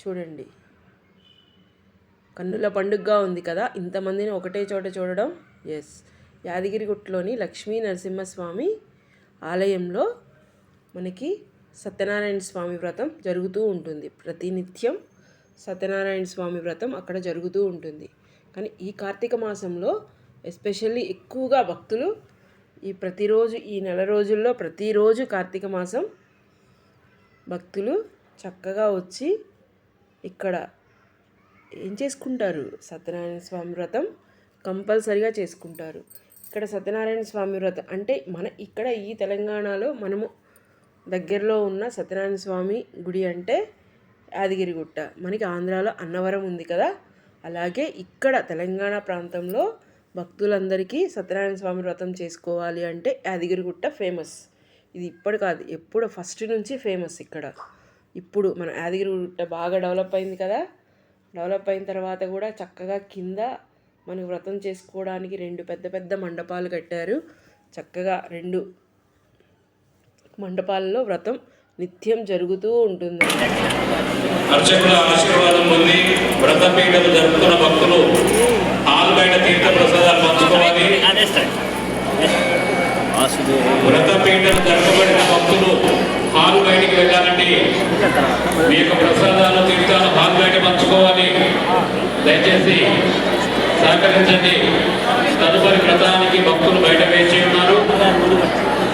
చూడండి, కన్నుల పండుగగా ఉంది కదా ఇంతమందిని ఒకటే చోట చూడడం. ఎస్, యాదగిరిగుట్టలోని లక్ష్మీ నరసింహస్వామి ఆలయంలో మనకి సత్యనారాయణ స్వామి వ్రతం జరుగుతూ ఉంటుంది. ప్రతినిత్యం సత్యనారాయణ స్వామి వ్రతం అక్కడ జరుగుతూ ఉంటుంది. కానీ ఈ కార్తీక మాసంలో ఎస్పెషల్లీ ఎక్కువగా భక్తులు ప్రతిరోజు ఈ నెల రోజుల్లో ప్రతిరోజు కార్తీక మాసం భక్తులు చక్కగా వచ్చి ఇక్కడ ఏం చేసుకుంటారు, సత్యనారాయణ స్వామి వ్రతం కంపల్సరిగా చేసుకుంటారు. ఇక్కడ సత్యనారాయణ స్వామి వ్రతం అంటే ఇక్కడ ఈ తెలంగాణలో మనము దగ్గరలో ఉన్న సత్యనారాయణ స్వామి గుడి అంటే యాదగిరిగుట్ట. మనకి ఆంధ్రాలో అన్నవరం ఉంది కదా, అలాగే ఇక్కడ తెలంగాణ ప్రాంతంలో భక్తులందరికీ సత్యనారాయణ స్వామి వ్రతం చేసుకోవాలి అంటే యాదగిరిగుట్ట ఫేమస్. ఇది ఇప్పుడు కాదు, ఎప్పుడు ఫస్ట్ నుంచి ఫేమస్ ఇక్కడ. ఇప్పుడు మన యాదగిరిగుట్ట బాగా డెవలప్ అయింది కదా, డెవలప్ అయిన తర్వాత కూడా చక్కగా కింద మనకు వ్రతం చేసుకోవడానికి 2 పెద్ద పెద్ద మండపాలు కట్టారు. చక్కగా 2 మండపాలలో వ్రతం నిత్యం జరుగుతూ ఉంటుంది. అర్చకుల ఆశీర్వాదం పొంది వ్రతపీఠలు జరుపుతున్న భక్తులు హాల్ బయట తీర్థ ప్రసాదాలు పంచుకోవాలి. వ్రతపీఠలు జరపబడిన భక్తులు హాల్ బయటికి వెళ్ళాలంటే మీ యొక్క ప్రసాదాలు తీర్థాలు హాల్ బయట పంచుకోవాలి. దయచేసి సహకరించండి. తదుపరి వ్రతానికి భక్తులు బయట వేచి ఉన్నారు.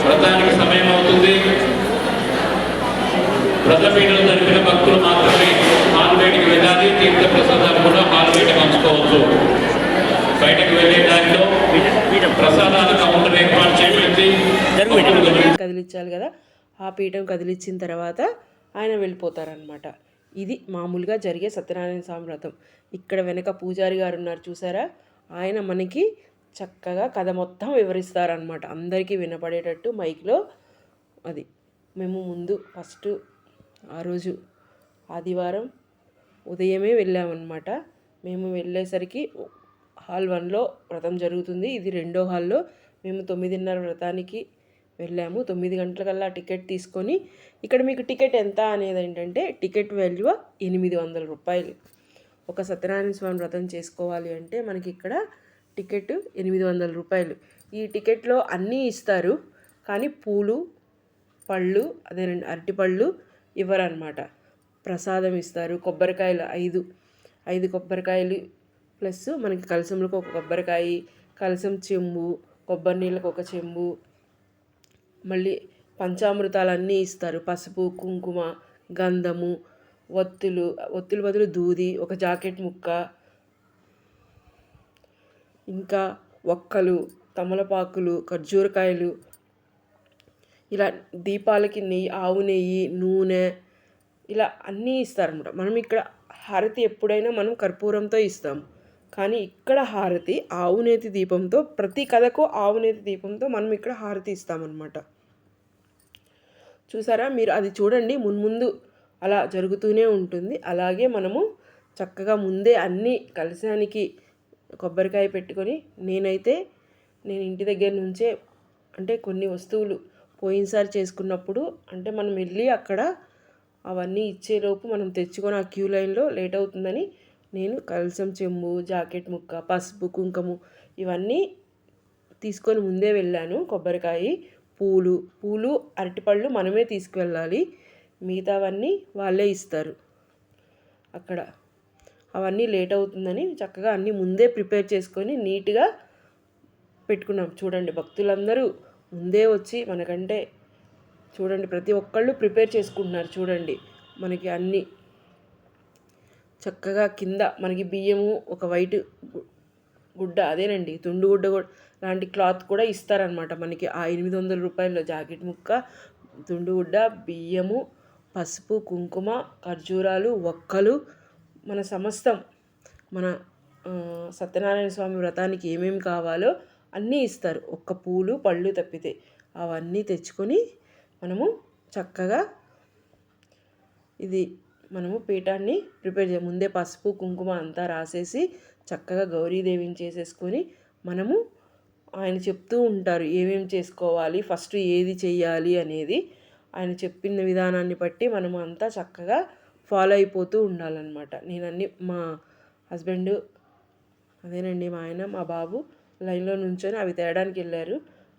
వ్రతానికి సమయం అవుతుంది. వ్రతపీఠలు జరిపిన భక్తులు మాత్రమే హాల్ బయటికి వెళ్ళాలి. తీర్థ ప్రసాదాలు కూడా హాల్ బయట పంచుకోవచ్చు. బయటకు వెళ్ళే దానిలో ప్రసాదాల కౌంటర్ ఏర్పాటు చేయబడింది. కదిలించాలి కదా, ఆ పీఠం కదిలించిన తర్వాత ఆయన వెళ్ళిపోతారనమాట. ఇది మామూలుగా జరిగే సత్యనారాయణ స్వామి వ్రతం. ఇక్కడ వెనక పూజారి గారు ఉన్నారు చూసారా, ఆయన మనకి చక్కగా కథ మొత్తం వివరిస్తారనమాట, అందరికీ వినపడేటట్టు మైక్లో. అది మేము ముందు ఫస్ట్ ఆ రోజు ఆదివారం ఉదయమే వెళ్ళామన్నమాట. మేము వెళ్ళేసరికి హాల్ 1లో వ్రతం జరుగుతుంది. ఇది 2వ హాల్లో. మేము 9:30 వ్రతానికి వెళ్ళాము. 9 గంటలకల్లా టికెట్ తీసుకొని, ఇక్కడ మీకు టికెట్ ఎంత అనేది ఏంటంటే టికెట్ వాల్యూ 800 రూపాయలు. ఒక సత్యనారాయణ స్వామి వ్రతం చేసుకోవాలి అంటే మనకి ఇక్కడ టికెట్ 800 రూపాయలు. ఈ టికెట్లో అన్నీ ఇస్తారు, కానీ పూలు పళ్ళు అదేనండి అరటిపళ్ళు ఇవ్వరన్నమాట. ప్రసాదం ఇస్తారు. కొబ్బరికాయలు 5 కొబ్బరికాయలు ప్లస్ మనకి కలసంలకు 1 కొబ్బరికాయ, కలసం చెంబు, కొబ్బరి నీళ్ళకు 1 చెంబు, మళ్ళీ పంచామృతాలు అన్నీ ఇస్తారు. పసుపు, కుంకుమ, గంధము, ఒత్తులు బదులు దూది, 1 జాకెట్ ముక్క, ఇంకా ఒక్కలు, తమలపాకులు, ఖర్జూరకాయలు, ఇలా దీపాలకి నెయ్యి, ఆవు నెయ్యి, నూనె, ఇలా అన్నీ ఇస్తారనమాట. మనం ఇక్కడ హారతి ఎప్పుడైనా మనం కర్పూరంతో ఇస్తాం, కానీ ఇక్కడ హారతి ఆవునేతి దీపంతో, ప్రతి కథకు ఆవునేతి దీపంతో మనం ఇక్కడ హారతి ఇస్తామన్నమాట. చూసారా మీరు, అది చూడండి మున్ముందు అలా జరుగుతూనే ఉంటుంది. అలాగే మనము చక్కగా ముందే అన్నీ కలశానికి కొబ్బరికాయ పెట్టుకొని, నేను ఇంటి దగ్గర నుంచే అంటే కొన్ని వస్తువులు పోయినసారి చేసుకున్నప్పుడు అంటే మనం వెళ్ళి అక్కడ అవన్నీ ఇచ్చేలోపు మనం తెచ్చుకొని ఆ క్యూ లైన్లో లేట్ అవుతుందని నేను కలసం చెంబు, జాకెట్ ముక్క, పసుపు, కుంకుమ ఇవన్నీ తీసుకొని ముందే వెళ్ళాను. కొబ్బరికాయ, పూలు అరటిపళ్ళు మనమే తీసుకువెళ్ళాలి. మిగతావన్నీ వాళ్ళే ఇస్తారు అక్కడ. అవన్నీ లేట్ అవుతుందని చక్కగా అన్నీ ముందే ప్రిపేర్ చేసుకొని నీట్గా పెట్టుకున్నాం. చూడండి భక్తులందరూ ముందే వచ్చి మనకంటే చూడండి ప్రతి ఒక్కళ్ళు ప్రిపేర్ చేసుకుంటున్నారు. చూడండి మనకి అన్నీ చక్కగా కింద మనకి బియ్యము, 1 వైట్ గుడ్డ అదేనండి తుండు గుడ్డ లాంటి క్లాత్ కూడా ఇస్తారనమాట మనకి. ఆ 800 రూపాయల్లో జాకెట్ ముక్క, తుండు గుడ్డ, బియ్యము, పసుపు, కుంకుమ, ఖర్జూరాలు, ఒక్కలు, మన సమస్తం మన సత్యనారాయణ స్వామి వ్రతానికి ఏమేమి కావాలో అన్నీ ఇస్తారు. 1 పూలు పళ్ళు తప్పితే అవన్నీ తెచ్చుకొని మనము చక్కగా మనము పీఠాన్ని ప్రిపేర్ ముందే పసుపు కుంకుమ అంతా రాసేసి చక్కగా గౌరీదేవిని చేసేసుకొని మనము ఆయన చెప్తూ ఉంటారు ఏమేమి చేసుకోవాలి, ఫస్ట్ ఏది చెయ్యాలి అనేది. ఆయన చెప్పిన విధానాన్ని బట్టి మనము అంతా చక్కగా ఫాలో అయిపోతూ ఉండాలన్నమాట. నేను అన్నీ మా హస్బెండ్ అదేనండి మా ఆయన మా బాబు లైన్లో నుంచొని అవి తేయడానికి వెళ్ళారు.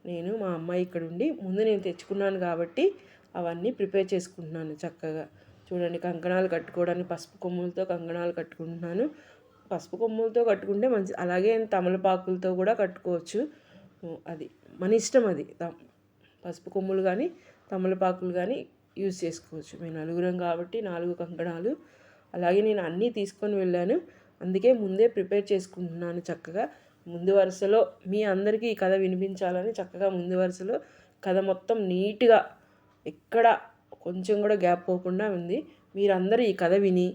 నేను మా అమ్మాయి ఇక్కడ ఉండి ముందు నేను తెచ్చుకున్నాను కాబట్టి అవన్నీ ప్రిపేర్ చేసుకుంటున్నాను చక్కగా. చూడండి కంకణాలు కట్టుకోవడానికి పసుపు కొమ్ములతో కంకణాలు కట్టుకుంటున్నాను. పసుపు కొమ్ములతో కట్టుకుంటే మంచి, అలాగే తమలపాకులతో కూడా కట్టుకోవచ్చు. అది మన ఇష్టం. అది పసుపు కొమ్ములు కానీ తమలపాకులు కానీ యూజ్ చేసుకోవచ్చు. మేము నలుగురం కాబట్టి 4 కంకణాలు. అలాగే నేను అన్నీ తీసుకొని వెళ్ళాను. అందుకే ముందే ప్రిపేర్ చేసుకుంటున్నాను చక్కగా. ముందు వరుసలో మీ అందరికీ ఈ కథ వినిపించాలని చక్కగా ముందు వరుసలో కథ మొత్తం నీట్గా ఎక్కడ కొంచెం కూడా గ్యాప్ పోకుండా ఉంది. మీరందరూ ఈ కథ విని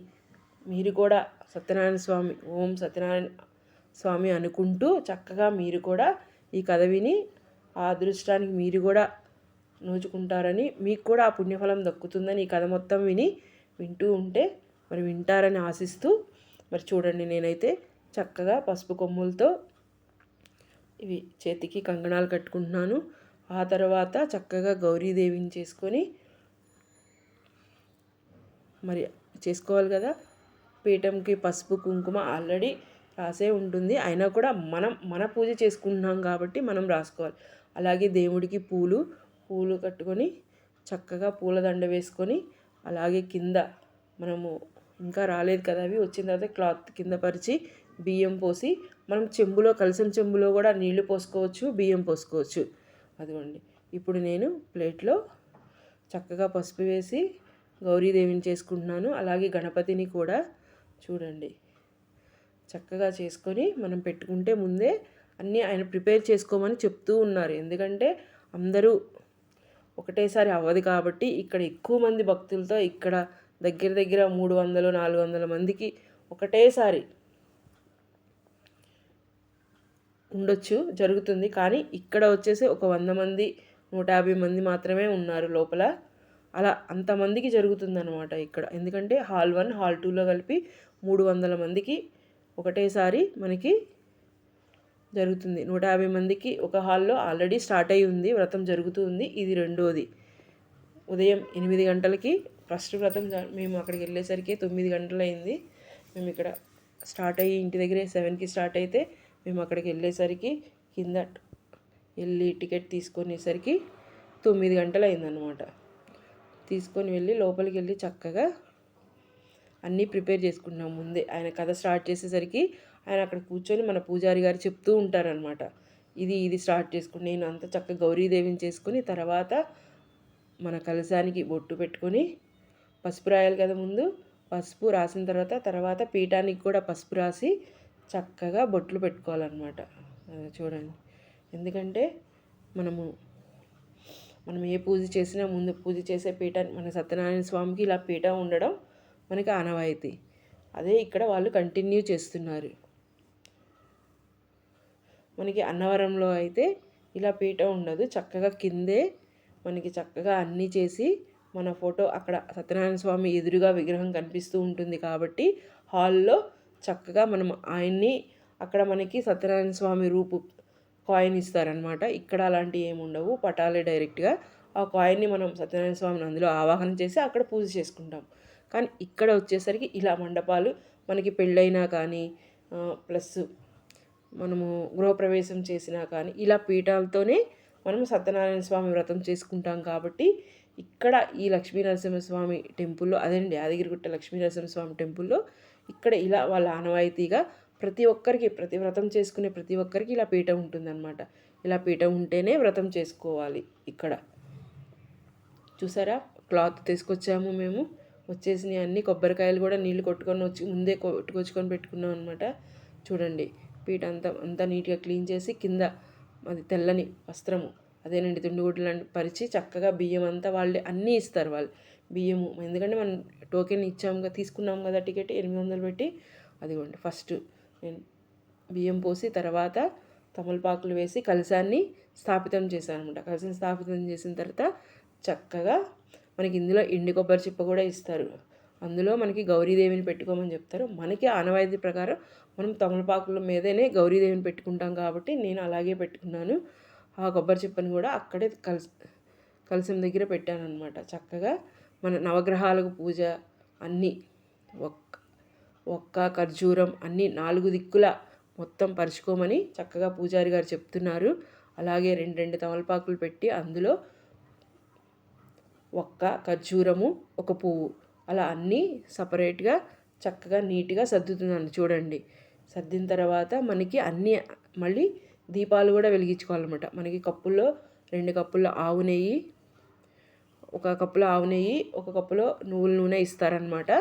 మీరు కూడా సత్యనారాయణ స్వామి ఓం సత్యనారాయణ స్వామి అనుకుంటూ చక్కగా మీరు కూడా ఈ కథ విని ఆ అదృష్టానికి మీరు కూడా నోచుకుంటారని, మీకు కూడా ఆ పుణ్యఫలం దక్కుతుందని ఈ కథ మొత్తం వింటూ ఉంటే మరి వింటారని ఆశిస్తూ మరి చూడండి నేనైతే చక్కగా పసుపు కొమ్ములతో ఇవి చేతికి కంకణాలు కట్టుకుంటున్నాను. ఆ తర్వాత చక్కగా గౌరీదేవిని చేసుకొని మరి చేసుకోవాలి కదా. పీఠంకి పసుపు కుంకుమ ఆల్రెడీ రాసే ఉంటుంది, అయినా కూడా మన పూజ చేసుకుంటున్నాం కాబట్టి మనం రాసుకోవాలి. అలాగే దేవుడికి పూలు కట్టుకొని చక్కగా పూలదండ వేసుకొని, అలాగే కింద మనము ఇంకా రాలేదు కదా అవి వచ్చిన తర్వాత క్లాత్ కింద పరిచి బియ్యం పోసి, మనం కలసం చెంబులో కూడా నీళ్లు పోసుకోవచ్చు, బియ్యం పోసుకోవచ్చు. అదిగోండి ఇప్పుడు నేను ప్లేట్లో చక్కగా పసుపు వేసి గౌరీదేవిని చేసుకుంటున్నాను. అలాగే గణపతిని కూడా చూడండి చక్కగా చేసుకొని మనం పెట్టుకుంటే ముందే అన్నీ ఆయన ప్రిపేర్ చేసుకోమని చెప్తూ ఉన్నారు. ఎందుకంటే అందరూ ఒకటేసారి అవ్వదు కాబట్టి ఇక్కడ ఎక్కువ మంది భక్తులతో ఇక్కడ దగ్గర 300-400 మందికి ఒకటేసారి ఉండొచ్చు జరుగుతుంది. కానీ ఇక్కడ వచ్చేసి ఒక 100 మంది 150 మంది మాత్రమే ఉన్నారు లోపల. అలా అంతమందికి జరుగుతుందన్నమాట ఇక్కడ. ఎందుకంటే హాల్ 1 హాల్ 2లో కలిపి 300 మందికి ఒకటేసారి మనకి జరుగుతుంది. 150 మందికి ఒక హాల్లో ఆల్రెడీ స్టార్ట్ అయ్యి ఉంది, వ్రతం జరుగుతూ ఉంది. ఇది రెండోది. ఉదయం 8 గంటలకి ఫస్ట్ వ్రతం మేము అక్కడికి వెళ్ళేసరికి 9 గంటలు అయింది. మేము ఇక్కడ స్టార్ట్ అయ్యి ఇంటి దగ్గరే 7కి స్టార్ట్ అయితే మేము అక్కడికి వెళ్ళేసరికి కింద వెళ్ళి టికెట్ తీసుకునేసరికి 9 గంటలు అయిందన్నమాట. తీసుకొని వెళ్ళి లోపలికి వెళ్ళి చక్కగా అన్నీ ప్రిపేర్ చేసుకున్నాం ముందే. ఆయన కథ స్టార్ట్ చేసేసరికి ఆయన అక్కడ కూర్చొని మన పూజారి గారు చెప్తూ ఉంటారనమాట. ఇది స్టార్ట్ చేసుకుని నేను అంత చక్కగా గౌరీదేవిని చేసుకుని తర్వాత మన కలశానికి బొట్టు పెట్టుకొని పసుపు రాయాలి కదా ముందు. పసుపు రాసిన తర్వాత పీఠానికి కూడా పసుపు రాసి చక్కగా బొట్లు పెట్టుకోవాలన్నమాట. చూడండి, ఎందుకంటే మనం ఏ పూజ చేసినా ముందు పూజ చేసే పీఠాన్ని మన సత్యనారాయణ స్వామికి ఇలా పీఠం ఉండడం మనకి ఆనవాయితీ. అదే ఇక్కడ వాళ్ళు కంటిన్యూ చేస్తున్నారు. మనకి అన్నవరంలో అయితే ఇలా పీఠం ఉండదు, చక్కగా కిందే మనకి చక్కగా అన్నీ చేసి మన ఫోటో అక్కడ సత్యనారాయణ స్వామి ఎదురుగా విగ్రహం కనిపిస్తూ ఉంటుంది కాబట్టి హాల్లో చక్కగా మనం ఆయన్ని అక్కడ మనకి సత్యనారాయణ స్వామి రూపు కాయిన్ ఇస్తారనమాట. ఇక్కడ అలాంటివి ఏమి ఉండవు, పటాలే డైరెక్ట్గా. ఆ కాయిన్ని మనం సత్యనారాయణ స్వామిని అందులో ఆవాహన చేసి అక్కడ పూజ చేసుకుంటాం. కానీ ఇక్కడ వచ్చేసరికి ఇలా మండపాలు మనకి పెళ్ళైనా కానీ ప్లస్ మనము గృహప్రవేశం చేసినా కానీ ఇలా పీఠాలతోనే మనం సత్యనారాయణ స్వామి వ్రతం చేసుకుంటాం. కాబట్టి ఇక్కడ ఈ లక్ష్మీనరసింహస్వామి టెంపుల్లో అదండి యాదగిరిగుట్ట లక్ష్మీనరసింహస్వామి టెంపుల్లో ఇక్కడ ఇలా వాళ్ళ ఆనవాయితీగా ప్రతి వ్రతం చేసుకునే ప్రతి ఒక్కరికి ఇలా పీఠం ఉంటుందన్నమాట. ఇలా పీఠం ఉంటేనే వ్రతం చేసుకోవాలి. ఇక్కడ చూసారా క్లాత్ తీసుకొచ్చాము మేము, వచ్చేసినవి అన్నీ కొబ్బరికాయలు కూడా నీళ్ళు కొట్టుకొని వచ్చి ముందే కొట్టుకొచ్చుకొని పెట్టుకున్నాం అనమాట. చూడండి పీట అంతా నీట్గా క్లీన్ చేసి కింద అది తెల్లని వస్త్రము అదేనండి తుండుగుడ్లు పరిచి చక్కగా బియ్యం అంతా వాళ్ళే అన్నీ ఇస్తారు వాళ్ళు బియ్యము. ఎందుకంటే మనం టోకెన్ ఇచ్చాము తీసుకున్నాం కదా టికెట్ 800 పెట్టి. అదిగోండి ఫస్ట్ నేను బియ్యం పోసి తర్వాత తమలపాకులు వేసి కలశాన్ని స్థాపితం చేశాను అనమాట. కలశాన్ని స్థాపితం చేసిన తర్వాత చక్కగా మనకి ఇందులో ఎండు కొబ్బరి చిప్ప కూడా ఇస్తారు. అందులో మనకి గౌరీదేవిని పెట్టుకోమని చెప్తారు. మనకి ఆనవాయితీ ప్రకారం మనం తమలపాకుల మీదనే గౌరీదేవిని పెట్టుకుంటాం కాబట్టి నేను అలాగే పెట్టుకున్నాను. ఆ కొబ్బరి చిప్పని కూడా అక్కడే కలశం దగ్గర పెట్టాను అనమాట. చక్కగా మన నవగ్రహాలకు పూజ అన్నీ ఒక్క ఖర్జూరం అన్నీ 4 దిక్కుల మొత్తం పరుచుకోమని చక్కగా పూజారి గారు చెప్తున్నారు. అలాగే 2 తమలపాకులు పెట్టి అందులో ఒక్క ఖర్జూరము, ఒక పువ్వు అలా అన్నీ సపరేట్గా చక్కగా నీట్గా సర్దుతున్నాను చూడండి. సర్దిన తర్వాత మనకి అన్నీ మళ్ళీ దీపాలు కూడా వెలిగించుకోవాలన్నమాట. మనకి కప్పుల్లో 2 కప్పుల్లో ఆవు నెయ్యి, ఒక కప్పులో ఆవు నెయ్యి, ఒక కప్పులో నువ్వుల నూనె ఇస్తారనమాట.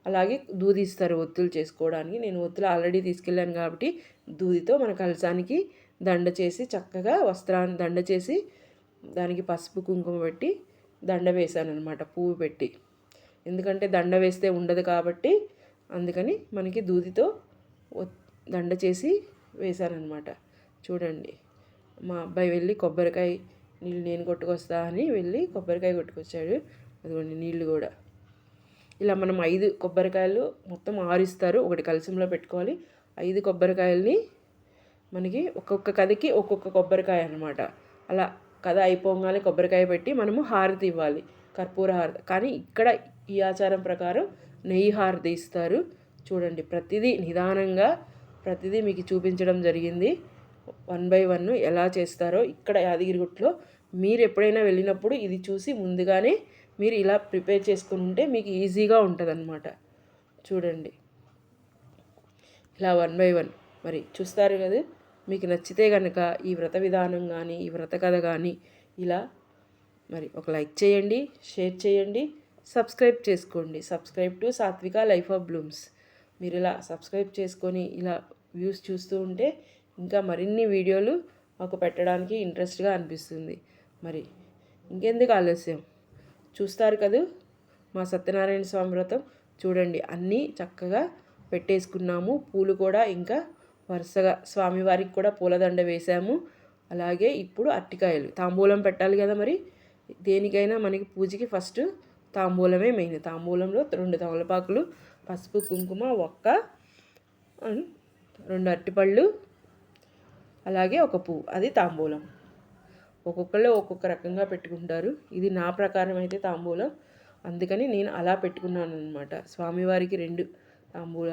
అలాగే దూది ఇస్తారు ఒత్తులు చేసుకోవడానికి. నేను ఒత్తులు ఆల్రెడీ తీసుకెళ్ళాను కాబట్టి దూదితో మన కలశానికి దండ చేసి చక్కగా వస్త్రాన్ని దండ చేసి దానికి పసుపు కుంకుమ పెట్టి దండ వేశాను అనమాట, పువ్వు పెట్టి. ఎందుకంటే దండ వేస్తే ఉండదు కాబట్టి అందుకని మనకి దూదితో దండ చేసి వేశానమాట. చూడండి, మా అబ్బాయి వెళ్ళి కొబ్బరికాయ నీళ్ళు నేను కొట్టుకొస్తా అని వెళ్ళి కొబ్బరికాయ కొట్టుకొచ్చాడు. అదిగోండి నీళ్ళు కూడా. ఇలా మనం 5 కొబ్బరికాయలు మొత్తం 6 ఇస్తారు, ఒకటి కలశంలో పెట్టుకోవాలి. 5 కొబ్బరికాయలని మనకి ఒక్కొక్క కథకి ఒక్కొక్క కొబ్బరికాయ అనమాట. అలా కథ అయిపోగానే కొబ్బరికాయ పెట్టి మనము హారతి ఇవ్వాలి, కర్పూర హారతి. కానీ ఇక్కడ ఈ ఆచారం ప్రకారం నెయ్యి హారతి ఇస్తారు. చూడండి, ప్రతిదీ నిదానంగా ప్రతిదీ మీకు చూపించడం జరిగింది. 1 by 1 ఎలా చేస్తారో ఇక్కడ యాదగిరిగుట్టలో. మీరు ఎప్పుడైనా వెళ్ళినప్పుడు ఇది చూసి ముందుగానే మీరు ఇలా ప్రిపేర్ చేసుకుని ఉంటే మీకు ఈజీగా ఉంటుందన్నమాట. చూడండి, ఇలా 1 by 1 మరి చూస్తారు కదా. మీకు నచ్చితే కనుక ఈ వ్రత విధానం కానీ ఈ వ్రత కథ కానీ ఇలా మరి ఒక లైక్ చేయండి, షేర్ చేయండి, సబ్స్క్రైబ్ చేసుకోండి. సబ్స్క్రైబ్ టు సాత్విక లైఫ్ ఆఫ్ బ్లూమ్స్. మీరు ఇలా సబ్స్క్రైబ్ చేసుకొని ఇలా వ్యూస్ చూస్తూ ఉంటే ఇంకా మరిన్ని వీడియోలు మాకు పెట్టడానికి ఇంట్రెస్ట్గా అనిపిస్తుంది. మరి ఇంకెందుకు ఆలస్యం, చూస్తారు కదా మా సత్యనారాయణ స్వామి వ్రతం. చూడండి, అన్నీ చక్కగా పెట్టేసుకున్నాము. పూలు కూడా ఇంకా వరుసగా స్వామివారికి కూడా పూలదండ వేసాము. అలాగే ఇప్పుడు అరటికాయలు తాంబూలం పెట్టాలి కదా. మరి దేనికైనా మనకి పూజకి ఫస్ట్ తాంబూలమే మెయిన్. తాంబూలంలో 2 తమలపాకులు, పసుపు కుంకుమ, 2 అరటిపళ్ళు, అలాగే ఒక పువ్వు, అది తాంబూలం. ఒక్కొక్కళ్ళు ఒక్కొక్క రకంగా పెట్టుకుంటారు. ఇది నా ప్రకారం అయితే తాంబూలం, అందుకని నేను అలా పెట్టుకున్నాను అనమాట. స్వామివారికి 2 తాంబూల,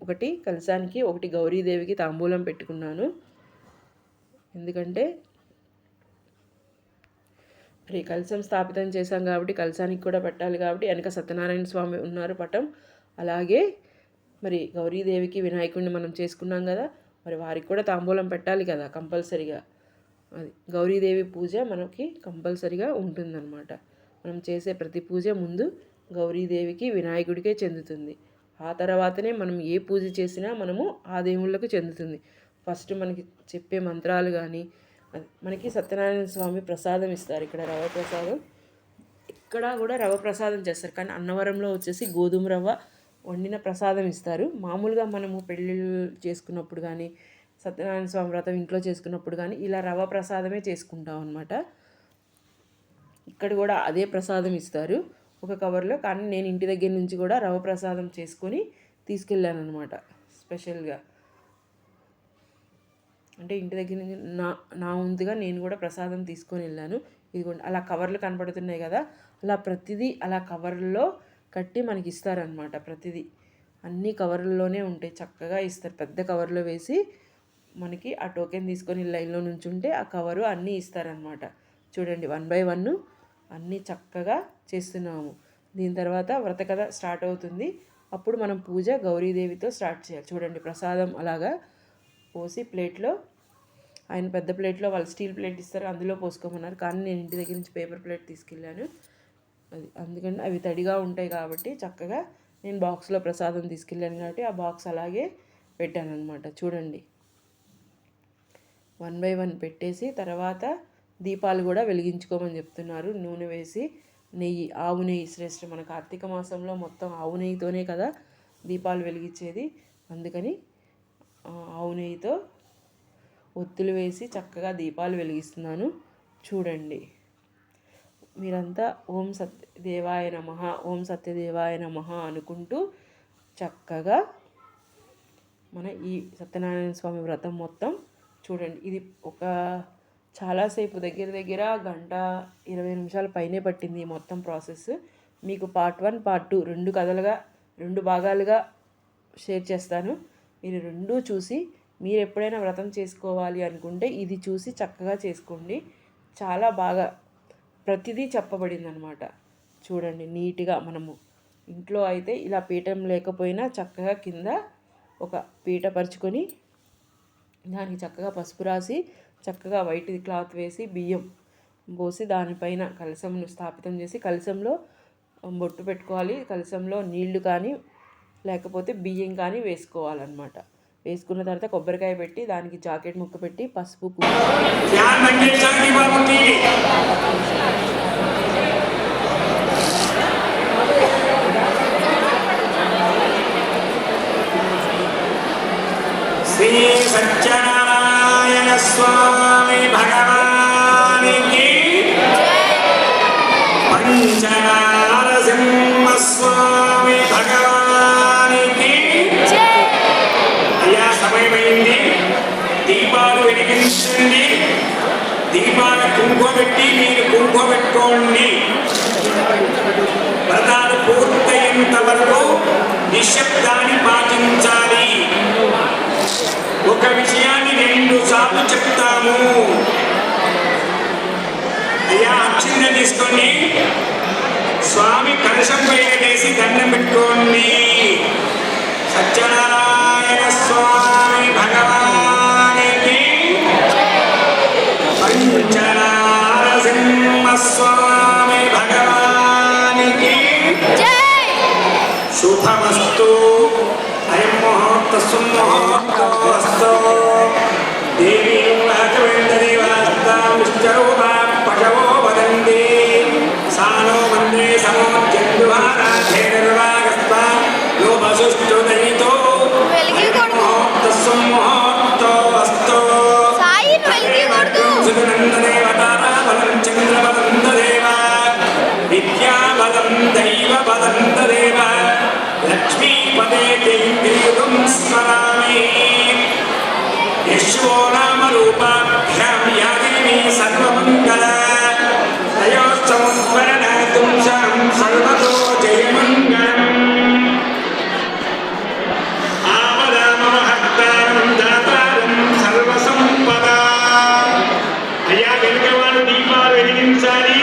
ఒకటి కలశానికి, ఒకటి గౌరీదేవికి తాంబూలం పెట్టుకున్నాను. ఎందుకంటే మరి కలశం స్థాపితం చేశాం కాబట్టి కలశానికి కూడా పెట్టాలి కాబట్టి వెనక సత్యనారాయణ స్వామి ఉన్నారు పటం. అలాగే మరి గౌరీదేవికి వినాయకుడిని మనం చేసుకున్నాం కదా, మరి వారికి కూడా తాంబూలం పెట్టాలి కదా కంపల్సరిగా. అది గౌరీదేవి పూజ మనకి కంపల్సరిగా ఉంటుందన్నమాట. మనం చేసే ప్రతి పూజ ముందు గౌరీదేవికి వినాయకుడికే చెందుతుంది. ఆ తర్వాతనే మనం ఏ పూజ చేసినా మనము ఆ దేవుళ్ళకు చెందుతుంది. ఫస్ట్ మనకి చెప్పే మంత్రాలు కానీ మనకి సత్యనారాయణ స్వామి ప్రసాదం ఇస్తారు. ఇక్కడ రవ ప్రసాదం, ఇక్కడ కూడా రవ ప్రసాదం చేస్తారు. కానీ అన్నవరంలో వచ్చేసి గోధుమ రవ్వ వండిన ప్రసాదం ఇస్తారు. మామూలుగా మనము పెళ్ళిళ్ళు చేసుకున్నప్పుడు కానీ సత్యనారాయణ స్వామి వ్రతం ఇంట్లో చేసుకున్నప్పుడు కానీ ఇలా రవ ప్రసాదమే చేసుకుంటాం అన్నమాట. ఇక్కడ కూడా అదే ప్రసాదం ఇస్తారు ఒక కవర్లో. కానీ నేను ఇంటి దగ్గర నుంచి కూడా రవ ప్రసాదం చేసుకొని తీసుకెళ్ళాను అనమాట స్పెషల్గా. అంటే ఇంటి దగ్గర నుంచి నా వంతుగా నేను కూడా ప్రసాదం తీసుకొని వెళ్ళాను. ఇదిగోండి, అలా కవర్లు కనపడుతున్నాయి కదా, అలా ప్రతిదీ అలా కవర్లో కట్టి మనకి ఇస్తారనమాట. ప్రతిదీ అన్ని కవర్లలోనే ఉంటాయి, చక్కగా ఇస్తారు. పెద్ద కవర్లో వేసి మనకి ఆ టోకెన్ తీసుకొని లైన్లో నుంచుంటే ఆ కవరు అన్నీ ఇస్తారనమాట. చూడండి, 1 by 1 అన్నీ చక్కగా చేస్తున్నాము. దీని తర్వాత వ్రత కథ స్టార్ట్ అవుతుంది. అప్పుడు మనం పూజ గౌరీదేవితో స్టార్ట్ చేయాలి. చూడండి, ప్రసాదం అలాగా పోసి ప్లేట్లో, ఆయన పెద్ద ప్లేట్లో వాళ్ళు స్టీల్ ప్లేట్ ఇస్తారు, అందులో పోసుకోమన్నారు. కానీ నేను ఇంటి దగ్గర నుంచి పేపర్ ప్లేట్ తీసుకెళ్ళాను. అది అందుకని అవి తడిగా ఉంటాయి కాబట్టి చక్కగా నేను బాక్స్లో ప్రసాదం తీసుకెళ్ళాను కాబట్టి ఆ బాక్స్ అలాగే పెట్టాను అనమాట. చూడండి, 1 by 1 పెట్టేసి తర్వాత దీపాలు కూడా వెలిగించుకోమని చెప్తున్నారు. నూనె వేసి నెయ్యి, ఆవు నెయ్యి శ్రేష్ఠ. మన కార్తీక మాసంలో మొత్తం ఆవు నెయ్యితోనే కదా దీపాలు వెలిగించేది. అందుకని ఆవు నెయ్యితో ఒత్తులు వేసి చక్కగా దీపాలు వెలిగిస్తున్నాను. చూడండి, మీరంతా ఓం సత్యదేవాయ నమః, ఓం సత్యదేవాయ నమః అనుకుంటూ చక్కగా మన ఈ సత్యనారాయణ స్వామి వ్రతం మొత్తం చూడండి. ఇది ఒక చాలాసేపు దగ్గర 1 గంట 20 నిమిషాల పైనే పట్టింది ఈ మొత్తం ప్రాసెస్. మీకు పార్ట్ 1 పార్ట్ 2 రెండు భాగాలుగా షేర్ చేస్తాను. మీరు రెండూ చూసి మీరు ఎప్పుడైనా వ్రతం చేసుకోవాలి అనుకుంటే ఇది చూసి చక్కగా చేసుకోండి. చాలా బాగా ప్రతిదీ చెప్పబడింది అనమాట. చూడండి నీట్గా మనము ఇంట్లో అయితే ఇలా పీఠం లేకపోయినా చక్కగా కింద ఒక పీట పరుచుకొని దానికి చక్కగా పసుపు రాసి చక్కగా వైట్ క్లాత్ వేసి బియ్యం పోసి దానిపైన కలశంను స్థాపితం చేసి కలశంలో బొట్టు పెట్టుకోవాలి. కలశంలో నీళ్లు కానీ లేకపోతే బియ్యం కానీ వేసుకోవాలన్నమాట. వేసుకున్న తర్వాత కొబ్బరికాయ పెట్టి దానికి జాకెట్ ముక్క పెట్టి పసుపు శ్రీ సత్యనారాయణ స్వామి భగవానికి పంచనారసింహ స్వామి భగవానికి అయ్యా సమయమైంది. దీపాలు వెలిగించండి. దీపాల కుంకుమపెట్టి మీరు కుంకుమపెట్టుకోండి. వ్రతాలు పూర్తయ్యేంత వరకు నిశ్శబ్దాన్ని పాటించాలి. ఒక విషయాన్ని 2 సార్లు చెప్తాము. అయ్యా అక్షింత తీసుకొని స్వామి కలశం పైన వేసి దండం పెట్టుకోండి. సత్యనారాయణ స్వామి భగవానికి పంచనారసింహ స్వామి భగవానికి శుభమస్తు. అయం ముహూర్త సుముహూర్తస్తు. దేవీ వాచవేంద్రదేవాస్తామిష్టరూపా పశవో వదంతి సానో వందే సమోజందుహారాధేర్వాగస్తా యోపసుష్టు దయితో ముహూర్త సుముహూర్తస్తు. సునందదేవతారాబలం చంద్రబలం దదేవ విద్యాబలం దైవబలం దదేవ లక్ష్మీపదే దేవీం స్మరామి. యశో నామ రూపాభ్యాం యా దేవీ సర్వమంగళ తయోస్తమస్మరణాతుం శాం సర్వతో జయమంగళం. ఆపదామహత్తారం దాతారం సర్వసంపదా. అయ్యా వెనుకవాళ్ళు దీపాలు వెలిగించాలి.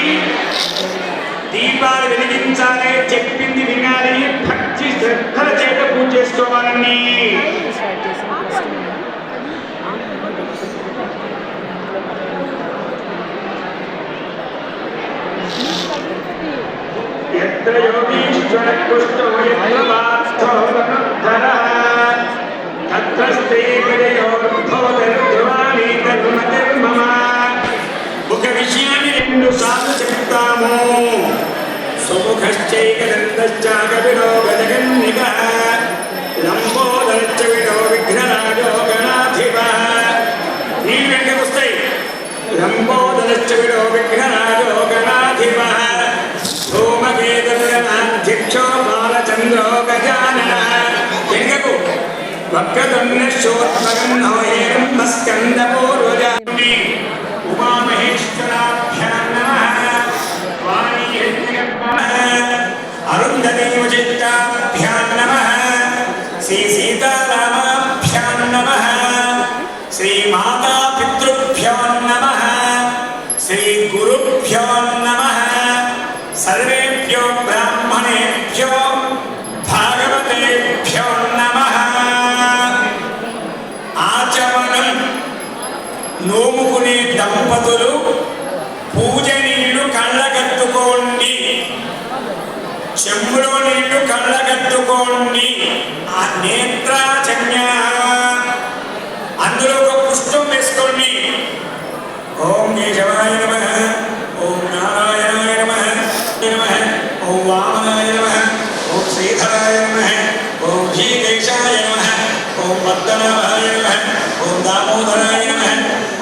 దీపాలు వెలిగించాలి, చెప్పింది వినాలి, భక్తి శ్రద్ధల చేత పూజ చేసుకోవాలని. యత్ర యోగీశ్వర కృష్ణో యత్ర వాస్థో ధరః తత్ర స్థేయోర్భవతిర్ధ్రువాణి ధర్మతిర్మమ. ఒక విషయాన్ని 2 సార్లు చెప్తాము. సుముఖశ్చైకదంతశ్చాకవిడో గజగన్నికః లంబోదరశ్చ విడో విఘ్నరాజో గణాధిపః. నీళ్ళు వెంటనే వస్తాయి. లంబోదరశ్చ విడో విఘ్నరాజో గణాధిపః. ధూమకేతుర్గణాధ్యక్షో బాలచంద్రో గజాననః. వెనుకకు వక్రతుण्डशोत्तगन्नो हेरम्बस्कन्दपूर्वजानि उमामहेश्वराभ्यां नमः. अरुन्धतीवचित्ताभ्यां नमः. श्री सीतारामाभ्यां नमः. श्री मातापितृभ्यो नमः. श्री गुरुभ्यो नमः. सर्वेभ्यो ब्राह्मणेभ्यो भागवतेभ्यो नमः. आचमनं నోముకునే దంపతులు పూజ నీళ్లు కళ్ళగత్తుకోండి. చెంబులో నీళ్లు కళ్ళగత్తుకోండి. ఆ నేత్రాచన్య అందులో ఒక పుష్పం వేసుకోండి. ఓం కేశవాయ నమః. ఓం నారాయణాయ నమః. ఓం వామనాయ నమః. ఓం శ్రీధరాయ నమః. ఓం శ్రీకేశాయ నమః. ఓం పద్మనాభాయ నమః. ఓం దామోదరాయ నమః.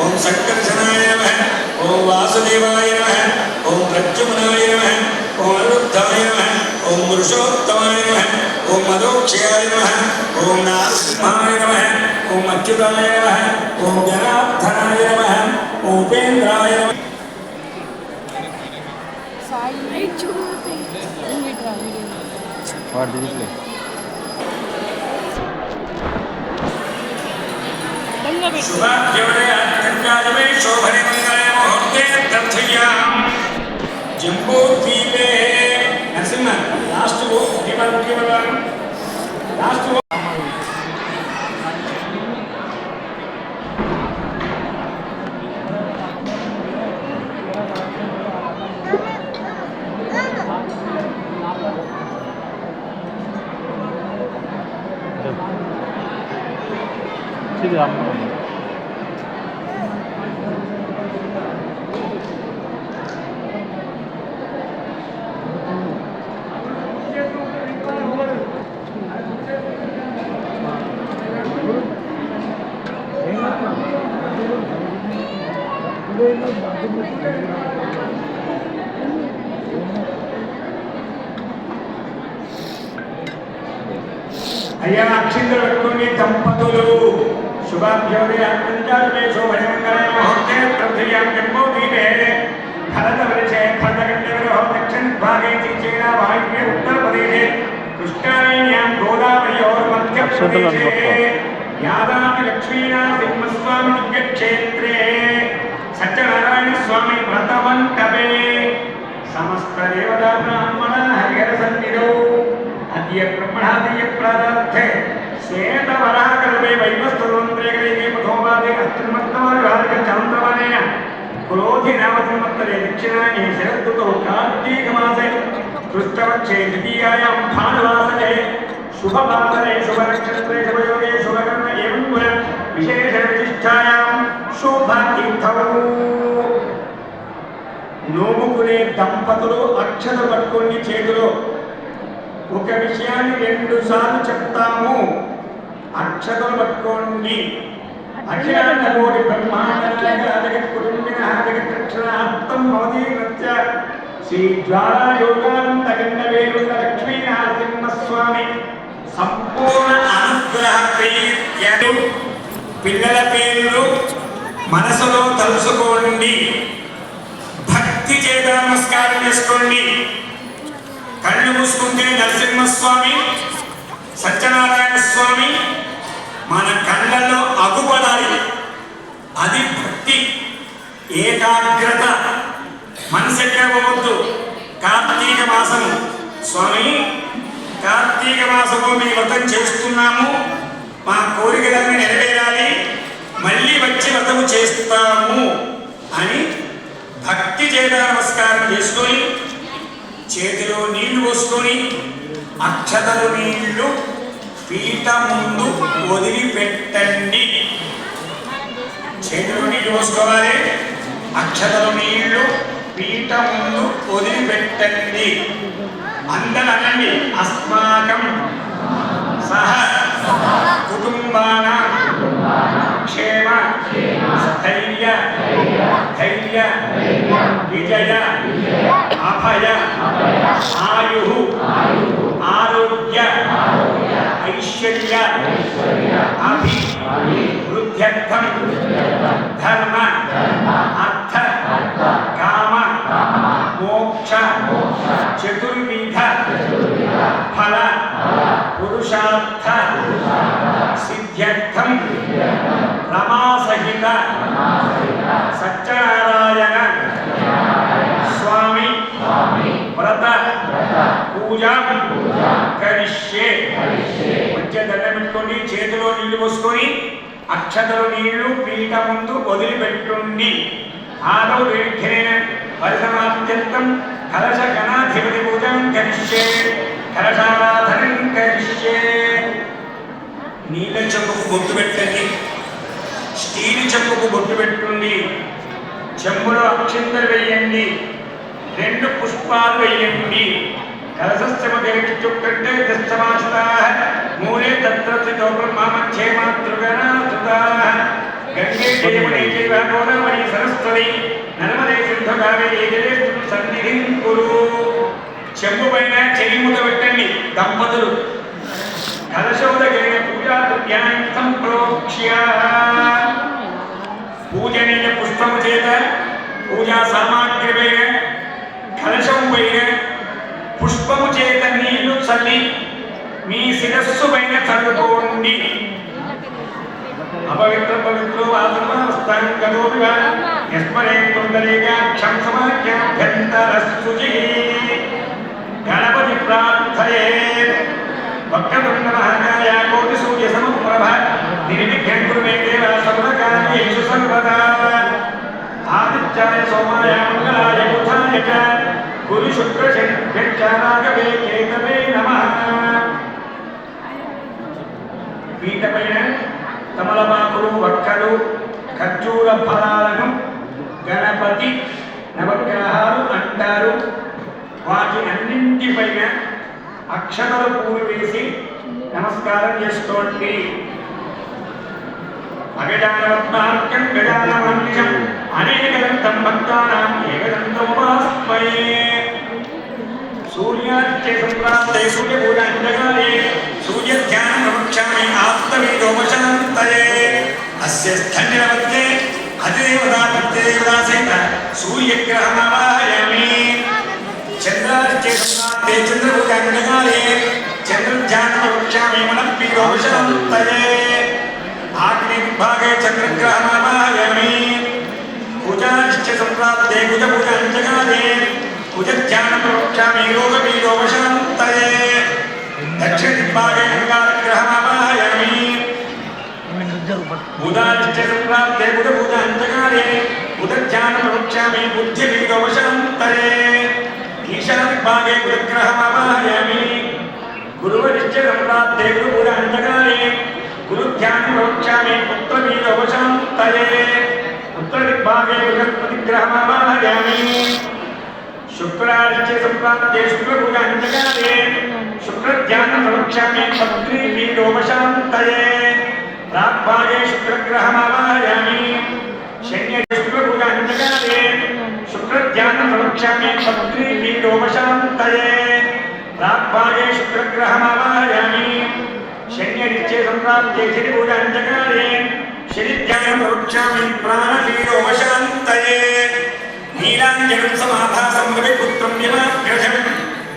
ఓం సంకర్షణాయ నమః. ఓం వాసుదేవాయ నమః. ఓం ప్రద్యుమ్నాయ నమః. ఓం అనిరుద్ధాయ నమః. ఓం పురుషోత్తమాయ నమః. ఓం మదోక్షయాయ నమః. ఓం నారసింహాయ నమః. ఓం అచ్యుతాయ నమః. ఓం జనార్దనాయ నమః. ఓం ఉపేంద్రాయ నమః. వాడు దిగుతులే शुभाद्योदयात्कण्डादिवे शोभने मङ्गले मुहूर्ते प्रार्थयामि जम्बूद्वीपे नरसिंह लास्ट वो लास्ट वो ठीक है అయ్యా అక్షింతలు పెట్టుకుని దంపతులు शुभाभ्योदयात्कण्डादिवे शोभने मङ्गले मुहूर्ते प्रार्थयामि जम्बूद्वीपे भरतवर्षे भरतखण्डविरोः दक्षिणभागे चीचेन वायुव्ये उत्तरप्रदेशे कृष्णायां गोदावर्योर्मध्यप्रदेशे यादामि लक्ष्मीनारसिंहस्वामी दिव्यक्षेत्रे सत्यनारायणस्वामी व्रतमण्डपे समस्त देवता ब्राह्मण हरिहरसन्निधौ अद्य ब्रह्मणादीय प्रारब्धे श्वेतवराहकल्पे वैवस्वतन्त्रेकैके प्रथमपादे अष्टमस्तमविभागः चान्द्रमानेन क्रोधिनामसंवत्सरे दक्षिणायने शरदृतौ कार्तीकमासे कृष्णपक्षे द्वितीयायां भानुवासरे शुभवासरे शुभनक्षत्रे शुभयोगे शुभकर्म एवं गुण विशेषविशिष्टायां शोभातीर्थौ నోముకునే దంపతులు అక్షతలు పట్టుకొని చేతిలో ఒక విషయాన్ని 2 సార్లు చెప్తాము. అక్షతలు పట్టుకోండి. అఖిలాండ కోటి బ్రహ్మాండ జగత్ కుటుంబిన జగత్ రక్షణార్థం భవతి నత్య శ్రీ జ్వాలా యోగానంద గండవేరుల లక్ష్మీ నరసింహస్వామి సంపూర్ణ అనుగ్రహ ప్రీత్యను పిల్లల పేర్లు మనసులో తలుసుకోండి. భక్తి చేత నమస్కారం చేసుకోండి. కళ్ళు మూసుకుంటే నరసింహస్వామి సత్యనారాయణ స్వామి మన కళ్ళల్లో అగుపడాలి. అది భక్తి, ఏకాగ్రత. మనసు ఎక్కకపోవద్దు. కార్తీక మాసము స్వామి, కార్తీక మాసము మీ వ్రతం చేస్తున్నాము, మా కోరికలన్నీ నెరవేరాలి, మళ్ళీ వచ్చి వ్రతము చేస్తాము అని భక్తి చేత నమస్కారం చేసుకొని చేతిలో నీళ్లు పోసుకొని అక్షతలు నీళ్లు పీట ముందు వదిలిపెట్టండి. చేతిలో నీళ్లు పోసుకోవాలి, అక్షతలు నీళ్లు పీట ముందు వదిలిపెట్టండి. అందరూ అనండి, అస్మాకం సహ కుటుంబాన క్షేమ స్థైర్య ధైర్య విజయ అభయ ఆయు ఆరోగ్య ఐశ్వర్య అభివృద్ధ్యర్థం ధర్మ అర్థ కామ మోక్ష చతుర్విధ ఫల పురుషార్థ సిద్ధ్యర్థం రమాసహిత సత్యనారాయణ స్వామి వ్రత పూజా కరిష్యే. మధ్య దండం పెట్టుకోండి, చేతిలో నీళ్లు పోసుకొని అక్షతలు నీళ్లు పీట ముందు వదిలిపెట్టుండి. ఆదౌ దీర్ఘేన పరిసమాప్త్యంతం కలశ గణాధిపతి పూజం కరిష్యే, కలశారాధనం కరిష్యే. నీళ్ళ చెంబుకు బొట్టు పెట్టండి, స్టీల్ చెంబుకు బొట్టు పెట్టుండి. చెంబులో అక్షింతలు వేయండి, 2 పుష్పాలు వేయండి. కలశస్యమదేవిత్యుక్కంటే దస్తమాసతాః మూలే తత్ర స్థితో బ్రహ్మ మధ్యే మాతృగణాసుతాః గంగే జయమునే చైవ గోదావరి సరస్వతి నర్మదే సింధు కావేరీ జలేస్మిన్ సన్నిధిం కురు. చెంబు పైన చెయ్యిముద్ద పెట్టండి దంపతులు. కలశోదకేన పూజా ద్రవ్యాన్ని సంప్రోక్ష్య పూజనీయ పుష్పము చేత పూజా సామాగ్రి పైన కలశం కలశం పైన పుష్పము చేత నీళ్లు చల్లి మీ శిరస్సు పైన చల్లుకోండి. అపవిత్ర పవిత్రో ఆత్మాస్తాంగతోపివ యస్మరేంద్రేగాక్షం సమాఖ్యాభ్యంతరస్సుచి గణపతి ప్రార్థయేత్. వక్రతుండ మహాకాయ కోటి సూర్య సమప్రభ నిర్విఘ్నం కురు మే దేవ సర్వకార్యేషు సర్వదా. ఆదిత్యాయ సోమాయ మంగళాయ బుధాయ చ గురు శుక్ర శనిభ్యశ్చ రాఘవే కేతవే నమః. పీఠపైన తమలపాకులు, వక్కలు, ఖర్జూర ఫలాలను గణపతి నవగ్రహాలు అంటారు. వాటి అన్నింటిపైన అక్షతలు పూలు వేసి నమస్కారం చేసుకోండి. అగజానవత్మార్కం గజానవన్నిషం అనేకదంతం భక్తానాం ఏకదంతముపాస్మయే. సూర్యార్చే సంప్రాప్తే సూర్యపూజాంజగాలే సూర్యధ్యానం ప్రవక్ష్యామి ఆత్మవీదోపశాంతయే. అస్య స్థండినవత్తే అతిదేవతాపత్యేవతాసేన సూర్యగ్రహమావాహయామి. చంద్రార్చే సంప్రాప్తే చంద్రపూజాంజగాలే చంద్రధ్యానం ప్రవక్ష్యామి మనఃపీదోపశాంతయే. ఆగ్నేయవిభాగే చంద్రగ్రహమావాహయామి. కుజాశ్చ సంప్రాప్తే కుజపూజాంజగాలే కుజధ్యానం ప్రవక్ష్యామి రోగపీడోపశాంతయే. దక్షిణదిగ్భాగే అంగారగ్రహమావాహయామి. బుధాశ్చ సంప్రాప్తే బుధపూజాంజగాలే బుధధ్యానం ప్రవక్ష్యామి బుద్ధిపీడోపశాంతయే. ఈశాన్యదిగ్భాగే బుధగ్రహమావాహయామి. గురువరిశ్చ సంప్రాప్తే గురుపూజాంజగాలే గురుధ్యానం ప్రవక్ష్యామి పుత్రపీడోపశాంతయే. ఉత్తరదిగ్భాగే బృహస్పతిగ్రహమావాహయామి. శుక్రాదిత్య సంప్రాప్తే శుక్రపూజాంజగాలే శుక్రధ్యానం ప్రవక్ష్యామి పత్రీపీడోపశాంతయే. ప్రాగ్భాగే శుక్రగ్రహమావాహయామి. శన్య శుక్రపూజాంజగాలే శుక్రధ్యానం ప్రవక్ష్యామి పత్రీపీడోపశాంతయే. ప్రాగ్భాగే శుక్రగ్రహమావాహయామి. శన్యనిత్య సంప్రాప్తే శనిపూజాంజగాలే శనిధ్యానం ప్రవక్ష్యామి ప్రాణపీడోపశాంతయే. నీలాంజనం సమాభాసం రవిపుత్రం యమాగ్రజం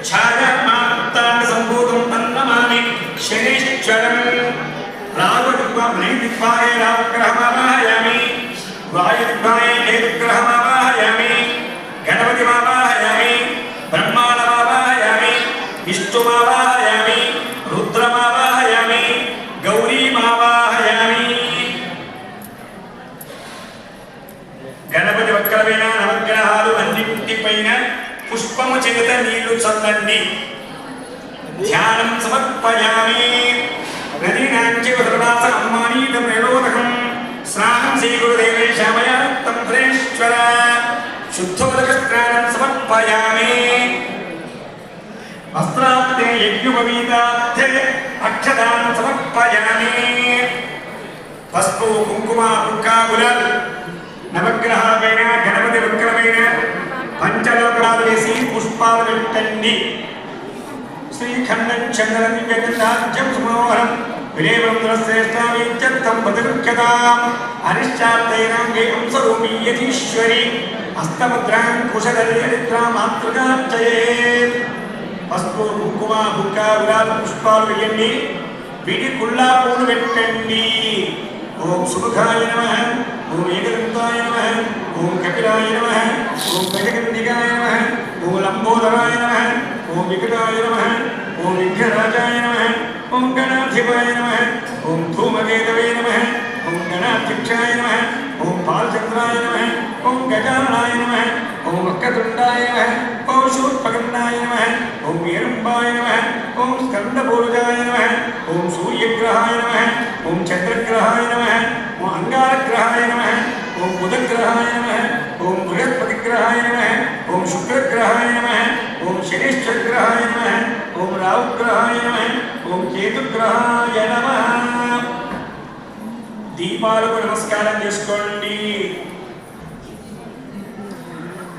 ఛాయామాత్తాండ సంభూతం తన్నమామి శనిశ్చరం. రాహుదిగ్భాగే రాహుగ్రహమావాహయామి. వాయుదిగ్భాగే కేతుగ్రహమావాహయామి. గణపతిమావాహయామి. బ్రహ్మాణమావాహయామి. విష్ణుమావాహయామి. రుద్రమావాహయామి. గౌరీమావాహయామి. గణపతి వక్రమైన నవగ్రహాలు అన్నింటిపైన పుష్పము చేత నీళ్లు చల్లండి. ధ్యానం సమర్పయామి. నదీనాంచైవ సర్వాస అమ్మానీతం నిరోధకం స్నానం శ్రీగురుదేవేశామయాత్తం ధరేశ్వర. శుద్ధోదక స్నానం సమర్పయామి. వస్త్రాప్తే యజ్ఞోపవీతార్థే అక్షదానం సమర్పయామి. పసుపు, కుంకుమ, బుక్కాబుల నవగ్రహాలపైన గణపతి వక్రమైన పంచలోకాలు వేసి పుష్పాలు పెట్టండి. శ్రీఖండం చంద్రం జగన్నాథ్యం సుమోహరం విలేవంద్రశ్రేష్టామీత్యర్థం బదృఖ్యతాం. అనిశ్చాత్తైనాంగే అంసరూపీయతీశ్వరి హస్తముద్రాం కుశలరిద్రాం మాతృకార్చయేత్. పసుపు, కుంకుమ, బుక్క, గులాబీ పుష్పాలు వేయండి. వీటి కుళ్ళా పూలు పెట్టండి. ఓం సుముఖాయ నమః. ఓం ఏకదంతాయ నమః. ఓం కపిలాయ నమః. ఓం గజగంధికాయ నమః. ఓం లంబోదరాయ నమః. ఓం వికటాయ నమః. ఓం విఘ్నరాజాయ నమః. ఓం గణాధిపాయ నమః. ఓం ధూమకేతవే నమః. ఓం గణాధ్యక్షాయ నమః. ఓం బాలచంద్రాయ నమః. ఓం గజాననాయ నమః. ఓం వక్రతుండాయ నమః. ఓం శూర్పకర్ణాయ నమః. ఓం వీరంబాయ నమః. ఓం స్కందపూర్వజాయ నమః. ఓం సూర్యగ్రహాయ నమః. ఓం చంద్రగ్రహాయ నమః. ఓం అంగారగ్రహాయ నమః. ఓం బుధగ్రహాయ నమః. ఓం బృహస్పతిగ్రహాయ నమః. ఓం శుక్రగ్రహాయ నమః. ఓం శనిశ్చరగ్రహాయ నమః. ఓం రాహుగ్రహాయ నమః. ఓం కేతుగ్రహాయ నమః. దీపాలకు నమస్కారం చేసుకోండి.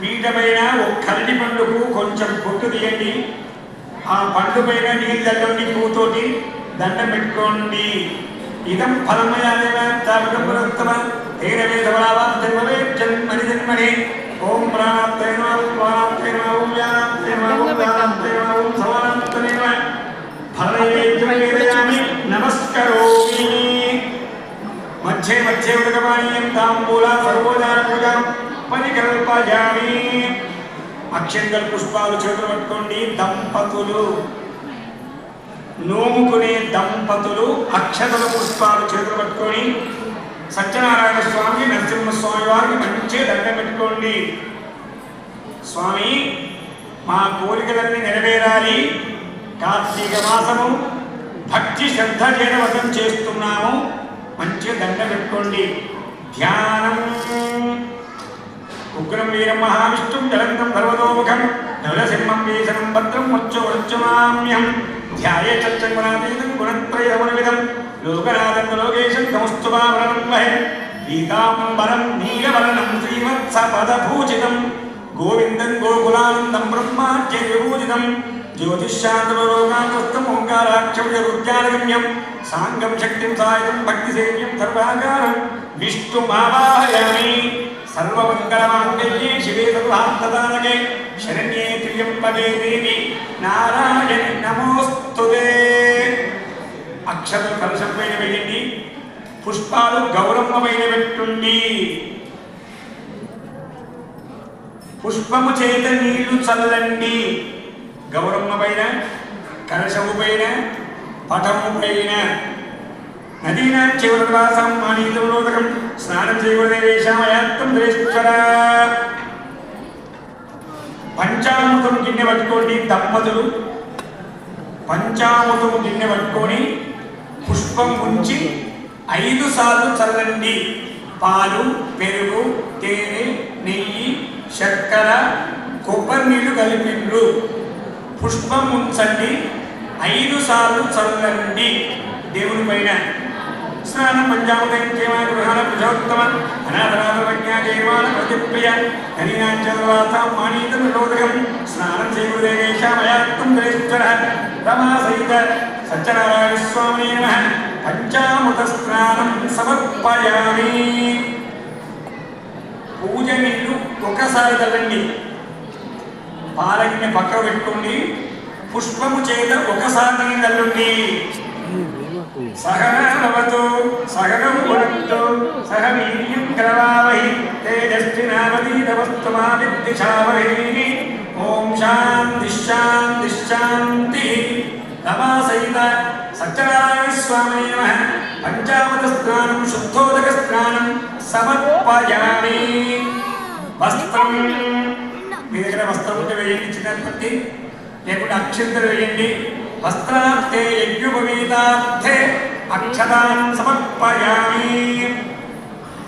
పీఠపైన ఒక కరటి పండుకు కొంచెం పొట్టు తీయండి. ఆ పండు పైన నీళ్ళల్లోని పూతోటి దండం పెట్టుకోండి. ఇదం ఫలమయాదేవ తావిడంబరత్తమ తేరవేదవరావా జన్మవే జన్మని జన్మని. ఓం ప్రాణాత్తై నమః ప్రాణాత్తై నమః ఓం నమస్కరోమి. మధ్యే మధ్యే ఉదకమానీయం తాంబూల సర్వోజా పూజాం పరికల్పయామి. అక్షంతల పుష్పాలు చేతులు పట్టుకోండి. దంపతులు నోముకునే దంపతులు అక్షతల పుష్పాలు చేతులు పట్టుకొని సత్యనారాయణ స్వామి నరసింహస్వామి వారికి మంచి దండం పెట్టుకోండి. స్వామి మా కోరికలన్నీ నెరవేరాలి. కార్తీక మాసము భక్తి శ్రద్ధ చేత చేస్తున్నాము. మంచిగా దండం పెట్టుకోండి. ధ్యానం. ఉగ్రం వీరం మహావిష్ణుం జలంతం సర్వతోముఖం నవలసింహం వీసనం భద్రం వచ్చుమామ్యం ధ్యాయే చచ్చంగుణాతీతం గుణత్రయమునివిధం లోకనాథం లోకేశం నమస్తువామరణం వహే పీతాంబరం నీలవర్ణం శ్రీవత్సపదభూషితం గోవిందం గోకులానందం బ్రహ్మాఖ్య విభూషితం జ్యోతిష్శాంతలోకాంతస్థం ఓంకారాక్షరుద్యానగమ్యం సాంగం శక్తిం సాయుధం భక్తిసేవ్యం సర్వాకారం విష్ణుమావాహయామి. సర్వమంగళమాంగళ్యే శివే సర్వార్థదానకే శరణ్యే త్ర్యంబకే దేవి నారాయణి నమోస్తుతే. అక్షతలు కలశం పైన వేయండి. పుష్పాలు గౌరమ్మ పైన పెట్టుండి. పుష్పము చేత నీళ్లు చల్లండి. గౌరమ్మ పైన, కలశము పైన, పటము పైన. నదీనా చివరివాసం మానీలోదకం స్నానం చేయవదేశామయాత్తం శ్రేష్ఠర. పంచామృతము గిన్నె పట్టుకోండి. దంపతులు పంచామృతము గిన్నె పట్టుకొని పుష్పం ఉంచి 5 సార్లు చల్లండి. పాలు, పెరుగు, తేనె, నెయ్యి, చక్కెర, కొబ్బరి నీళ్లు కలిపిండ్రు. పుష్పం ఉంచండి. 5 సార్లు చల్లండి దేవుని పైన. స్నానం పంచామృతం చేయమాన గృహాల పురుషోత్తమ అనాథనాథజ్ఞా జయమాన ప్రతిప్రియ హరినాంచలవాతాం మానీతం నిరోధకం స్నానం చేయదేశామయాత్తం శ్రేష్ఠర. రమా సహిత సత్యనారాయణ స్వామి నమః. పంచామృత స్నానం సమర్పయామి. పూజ నీళ్లు ఒకసారి చల్లండి. పాలగిన్నె పక్క పెట్టుకోండి. పుష్పము చేత ఒకసారి చల్లండి. సహనవతు సహనం పునత్తు సహ వీర్యం కరవావహి తేజస్వినావతీతమస్తు మా విద్విషావహి. ఓం శాంతి శాంతి శాంతి. రమా సహిత సత్యనారాయణ స్వామి నమః. పంచామృత స్నానం శుద్ధోదక స్నానం సమర్పయామి. వస్త్రం మీ దగ్గర వస్త్రం ఉంటే వేయండి. చిన్నప్పటి లేకుంటే అక్షంతలు వేయండి. వస్త్రార్థే యజ్ఞోపవీతార్థే అక్షతాన్ సమర్పయామి.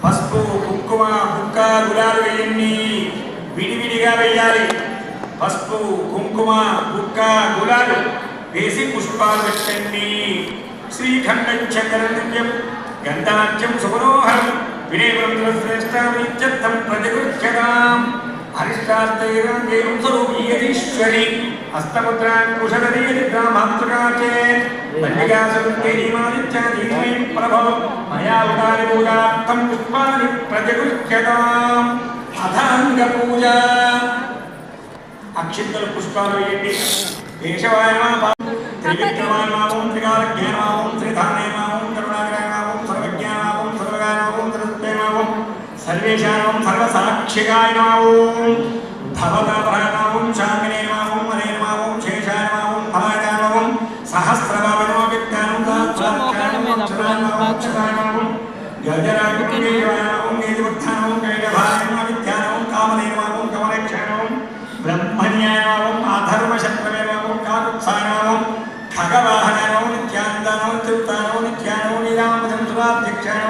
పసుపు, కుంకుమ, బుక్క, గులాలు వేయండి. విడివిడిగా వేయాలి. పసుపు, కుంకుమ, బుక్క, గులాలు వేసి పుష్పాలు పెట్టండి. శ్రీఖండం చక్రం గంధాఖ్యం సుమనోహరం వినయశ్రేష్ఠం ప్రతిగృహ్యతాం. హరిష్టార్థైరం స్వరూపీయతీశ్వరి హస్తముద్రాంకుశదీమాతృకాచే మల్లికాసంకేమాదిత్యాదీమయం ప్రభో మయా ఉదాని పూజార్థం పుష్పాని ప్రతిగృహ్యతాం. అథాంగ పూజ. అక్షింతలు పుష్పాలు వేయండి. కేశవాయ నమః. త్రివిక్రమాయ నమః. త్రికాలజ్ఞాయ నమః. శ్రీధానాయ నమః. కరుణాకరాయ నమః. సర్వజ్ఞాయ నమః. సర్వగాయ నమః. సర్వత్తే నమః. సర్వేషాం సర్వసాక్షికాయ నమః. భవతాపరాయ నమః. శాంతినే నమః. హరే నమః. శేషాయ నమః. ఫలాయ నమః. సహస్రభావన విజ్ఞానం సాక్షాత్కారం అక్షరాయ నమః. గజరాజుకేయాయ నమః. నీతివృద్ధానం కైలభాయ నమః. విద్యానం కామనే నమః. కమలక్షయ నమః. బ్రహ్మణ్యాయ నమః. అధర్మశత్రవే నమః. కాకుత్సాయ నమః. ఖగవాహనాయ నమః. నిత్యానందాయ తిరుతాయ నిత్యాయ నీరామజం సురాధ్యక్షాయ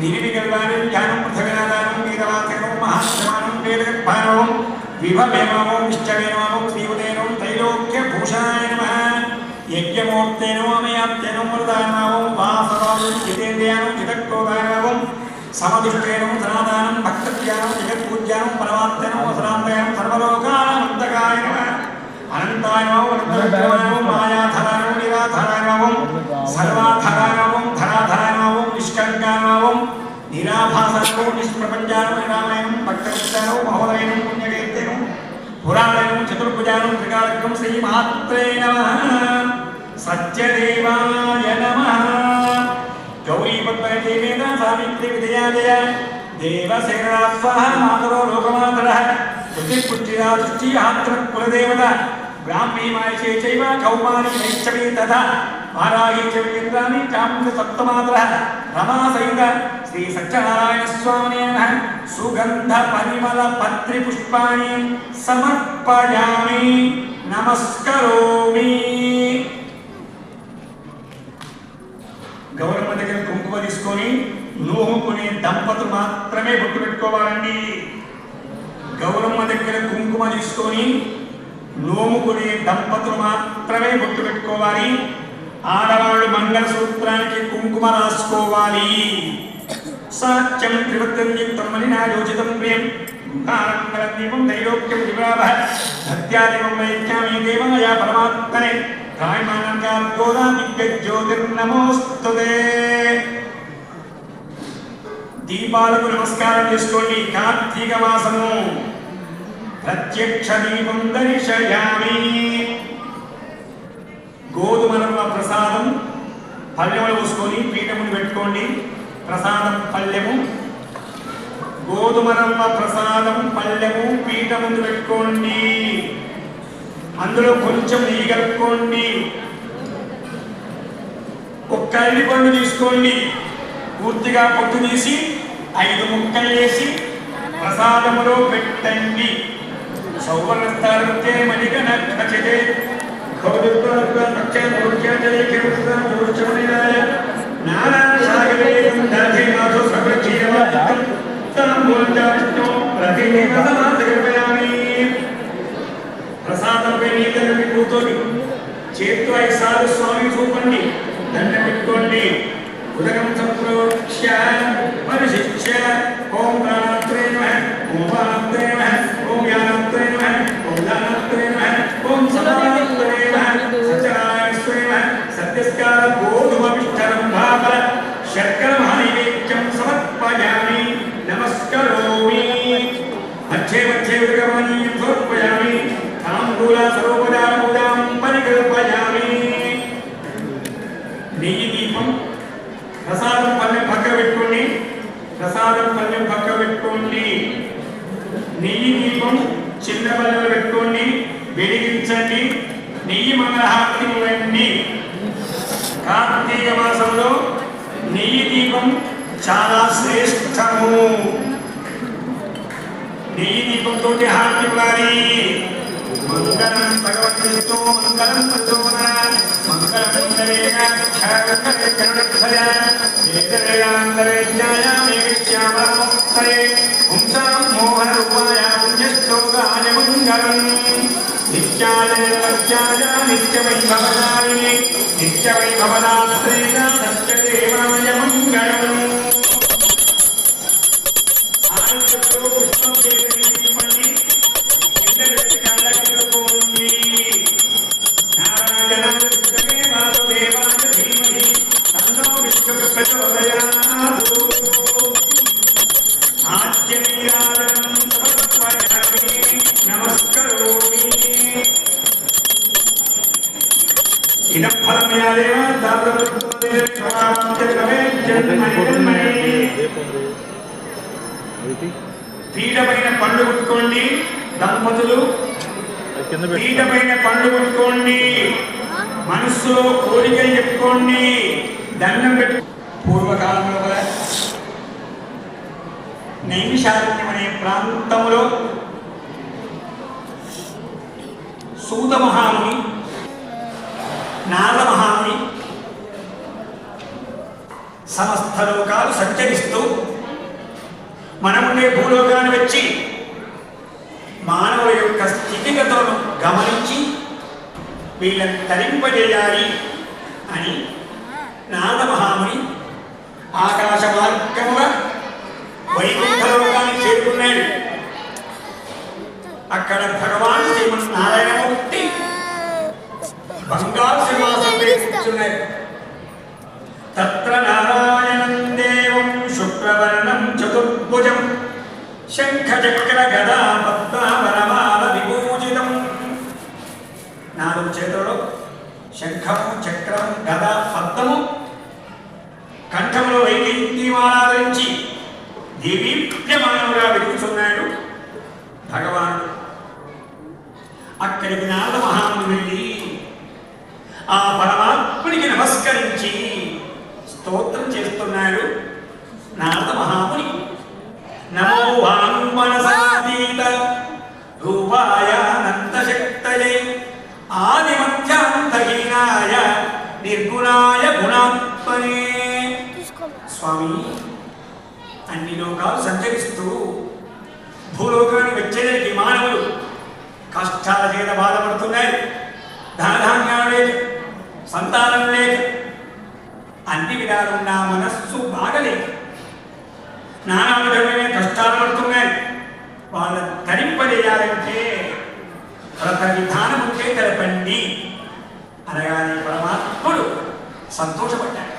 నిర్వికల్పాయ జ్ఞానం పృథగనాదాయ వీరవాసయ మహాశ్రమానం వేదగర్భాయ విభవే నమః. నిశ్చవే నమః. శ్రీవదే నమః. త్రైలోక్యభూషాయ నమః. యజ్ఞమూర్తే నమః. మయాప్తే నమః. మృదాయ నమః. వాసవాయ జితేంద్రియాయ జితక్రోధాయ నమః. సమదుష్టే నమః. సనాతనం భక్తజ్ఞానం జగత్పూజ్యానం పరమాత్మనే నమః. సనాతనం సర్వలోకానందకాయ నమః. అనంతాయ నమః. అనంతవిక్రమాయ నమః. మాయాధరాయ నమః. నిరాధరాయ నమః. సర్వాధరాయ నమః. ధరాధరాయ నమః. నిష్కంకాయ నమః. నిరాభాసాయ నిష్ప్రపంచాయ నిరామయ భక్తవిత్తాయ మహోదయ పుణ్యకీర్తే పురాణయ చతుర్ चतुर्भुजानं त्रिकालकं श्रीमहात्रे नमः सत्यदेवाय नमः गौरीपद्मदेवेन सावित्री विजयालय देवसेनास्वाहा मातरो लोकमातरः प्रतिपुत्रिया दृष्टिहात्रकुलदेवता ब्राह्मी मायसे चैव कौमारी नैश्चवी तथा वाराही च वीराणि चामुण्ड सप्तमातरः रमा सहित श्री सत्यनारायण स्वामिने नमः सुगंध परिमल पत्रि पुष्पाणि समर्पयामि नमस्करोमि గౌరమ్మ దగ్గర కుంకుమ తీసుకొని నూహుకునే దంపతులు మాత్రమే బొట్టు పెట్టుకోవాలండి. గౌరమ్మ దగ్గర కుంకుమ తీసుకొని నోముకునే దంపతులు మాత్రమే బొట్టు పెట్టుకోవాలి. ఆడవాళ్ళు మంగళసూత్రానికి కుంకుమ రాసుకోవాలి. సాత్యం త్రివత్యం యుక్తం మలినాయోజితం ప్రియం గుహారంగళం దీపం దైలోక్యం విభావః సత్యాదివం వైజ్ఞామి దేవాయ పరమాత్మనే త్రాయమానంగార్గోదా దివ్యజ్యోతిర్నమోస్తుతే. దీపాలకు నమస్కారం చేసుకోండి. కార్తీక మాసము ప్రత్యక్ష దీపం దర్శయామి. గోధుమరవ్వ ప్రసాదం పళ్ళెములు పోసుకొని పీఠమును పెట్టుకోండి. ప్రసాదం పళ్ళెము, గోధుమరవ్వ ప్రసాదం పళ్ళెము పీఠమును పెట్టుకోండి. అందులో కొంచెం నెయ్యి కలుపుకోండి. ఒక్క అరటి పండు తీసుకోండి. పూర్తిగా పొట్టు తీసి 5 ముక్కలు వేసి ప్రసాదములో పెట్టండి. సౌవర్ణస్థానతే మణిగణ ఖచితే ప్రసాదంపై నీళ్ళని కూర్చొని చేతితో 5 సార్లు స్వామి చూపండి. దండ పెట్టుకోండి. ఉదకం సంప్రోక్ష్య పరిశిష్య ఓం ప్రాణాత్రే నమః ఓం ప్రాణాత్రే నమః ఓం జ్ఞానాత్రే నమః ఓం జ్ఞానాత్రే నమః ఓం సదాత్రే నమః సత్యనారాయణస్వే నమః సత్యస్కార గోధుమపిష్టరం భావర శర్కర మహానైవేద్యం సమర్పయామి నమస్కరోమి. మధ్యే మధ్యే ఉదకమనీయం సమర్పయామి. తాంబూల సర్వోపచార పూజాం పరికల్పయామి. నెయ్యి దీపం ప్రసాదం పళ్ళెం పక్క పెట్టుకోండి. ప్రసాదం పళ్ళెం పక్క పెట్టుకోండి. నెయ్యి దీపం చిన్న పళ్ళెంలో పెట్టుకోండి. వెలిగించండి. నెయ్యి మంగళహారతి ఇవ్వండి. కార్తీక మాసంలో నెయ్యి దీపం చాలా శ్రేష్టము. నెయ్యి దీపంతో హారతి ఇవ్వాలి. మంగళం భగవద్గీతో మంగళం ప్రచోదన మంగళమంగళేన ఛాగకరే కరుణక్షయ ఏకరేయాంతరే జ్ఞాయామేవిశ్యామరమోక్తయే పుంసాం మోహన రూపాయ పుణ్యశ్లోకాయ మంగళం నిత్యాయ నిత్యాయ నిత్యవైభవదాయిని నిత్యవైభవదాత్రేయ సత్యదేవాయ మంగళం. ఆనందతో పుష్పం చేసి ఇవ్వండి. పీఠపైన పండు కొట్టుకోండి. దంపతులు పీఠపైన పండు కొట్టుకోండి. మనస్సులో కోరికలు చెప్పుకోండి. దండం పెట్టు. పూర్వకాలంలో నైమిషారణ్యం అనే ప్రాంతంలో సూత మహాముని, నారద మహాముని సమస్త లోకాలు సంచరిస్తూ మనముండే భూలోకాన్ని వచ్చి మానవుల యొక్క స్థితిగతులను గమనించి వీళ్ళని తరింపజేయాలి అని నారద మహాముని ఆకాశ మార్గముగా వైకుంఠ లోకాన్ని చేరుకున్నాడు. అక్కడ భగవాన్ శ్రీమన్నారాయణమూర్తి బంగారు సింహాసనం కూర్చున్నారు. తత్ర నారాయణం దేవం శుక్రవర్ణం చతుర్భుజం శంఖ చక్ర గదా పద్మావనమాల విభూషితం 4 చేతులలో శంఖము, చక్రం, గద, పద్మము, కంఠంలో వైజయంతిమాలాధరించి దేవీప్యమానంగా వెలుగుతున్నాడు భగవానుడు. అక్కడికి నారద మహాముని వెళ్ళి ఆ పరమాత్మునికి నమస్కరించి స్తోత్రం చేస్తున్నాడు నారద మహాముని. నమో వాంగ్మనసాతీత రూపాయ అనంతశక్తయే ఆదిమధ్యాంతహీనాయ నిర్గుణాయ గుణాత్మనే. స్వామి, అన్ని లోకాలు సంచరిస్తూ భూలోకాన్ని వచ్చేదానికి మానవులు కష్టాల చేత బాధపడుతున్నాయి. ధనధాన్యాలు లేక, సంతానం లేక, అన్ని విధాలున్న మనస్సు బాగలేక నానా విధమైన కష్టాలు పడుతున్నాయి. వాళ్ళని తరింపజేయాలంటే వ్రత విధానం ఉంటే తెలపండి అనగానే పరమాత్ముడు సంతోషపడ్డాడు.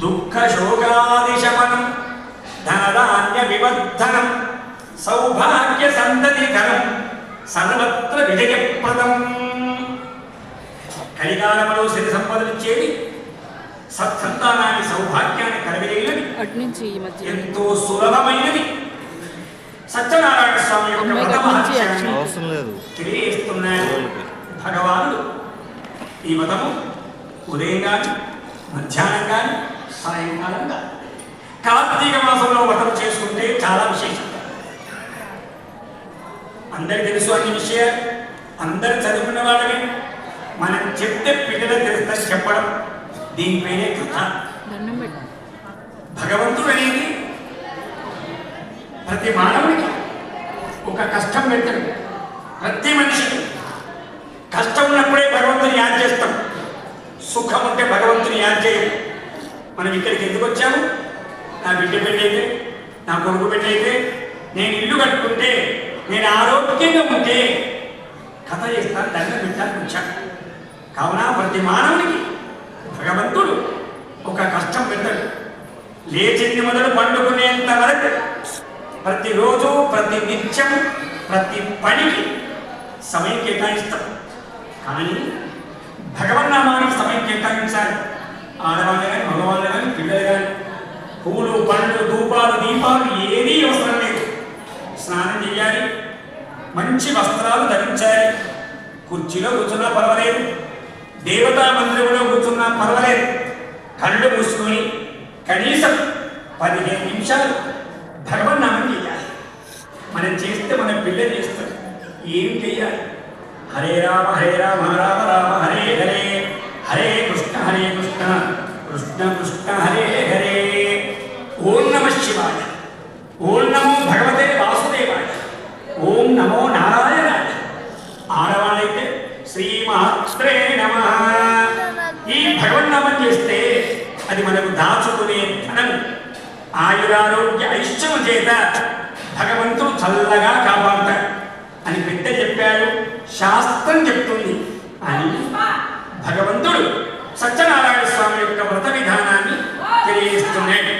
దుఃఖ శోకాదిశమనం ధనధాన్య వివర్ధనం సౌభాగ్య సంతతికరం సర్వత్ర విజయప్రదం. కలికాలంలో సిరి సంపదలు ఇచ్చేది, సత్సంతానాన్ని సౌభాగ్యాన్ని కలగలేనిది, ఎంతో సులభమైనది సత్యనారాయణ స్వామి యొక్క వ్రత మహత్యాన్ని తెలియజేస్తున్నాడు భగవానుడు. ఈ వ్రతము ఉదయం కానీ, మధ్యాహ్నం కానీ, సాయంకాలం కానీ, కార్తీక మాసంలో వ్రతం చేసుకుంటే చాలా విశేషం. అందరికి తెలుసు అన్ని విషయాలు, అందరు చదువుకున్న వాళ్ళని మనం చెప్తే పిల్లలు తెలుస్తుందని చెప్పడం, దీనిపైనే కథ. భగవంతుడు అనేది ప్రతి మానవుడికి ఒక కష్టం పెడతాడు. ప్రతి మనిషికి కష్టం ఉన్నప్పుడే భగవంతుని యాద్ చేస్తాం, సుఖం ఉంటే భగవంతుని యాద్ చేయం. మనం ఇక్కడికి ఎందుకు వచ్చాము? నా బిడ్డ పెళ్ళి అయితే, నా కొడుకు పెళ్ళి అయితే, నేను ఇల్లు కట్టుకుంటే, నేను ఆరోగ్యంగా ఉంటే కథ చేస్తాను, దండం పెట్టాలని వచ్చాను. కావున ప్రతి మానవునికి భగవంతుడు ఒక కష్టం పెడతాడు. లేచింది మొదలు పండుకునేంత వరకు ప్రతిరోజు, ప్రతి నిత్యం, ప్రతి పనికి సమయం కేటాయిస్తాం. కానీ భగవన్నామానికి సమయం కేటాయించాలి. ఆడవాళ్ళు కానీ, మగవాళ్ళు కానీ, పిల్లలు కానీ, పూలు, పండ్లు, ధూపాలు, దీపాలు ఏదీ అవసరం లేదు. స్నానం చేయాలి, మంచి వస్త్రాలు ధరించాలి, కుర్చీలో కూర్చున్నా పర్వాలేదు, దేవతా మందిరంలో కూర్చున్నా పర్వాలేదు. కళ్ళు మూసుకొని కనీసం 15 నిమిషాలు భగవన్నామం చేయాలి. మనం చేస్తే మన పిల్లలు చేస్తారు. ఏం చేయాలి? హరే రామ రామ రామ హరే హరే, హరే కృష్ణ కృష్ణ కృష్ణ హరే హరే. ఓం నమః శివాయ, ఓం నమో భగవతే వాసుదేవాయ, ఓం నమో నారాయణాయ. ఆడవాళ్ళైతే శ్రీమాత్రే నమః. ఈ భగవన్నామం చేస్తే అది మనకు దాచుకునే ధనం, ఆయురారోగ్య ఐశ్వర్యం చేత భగవంతుడు చల్లగా కాపాడతాడు అని పెద్ద చెప్పాడు, శాస్త్రం చెప్తుంది అని భగవంతుడు సత్యనారాయణ స్వామి యొక్క వ్రత విధానాన్ని తెలియజేస్తున్నాడు.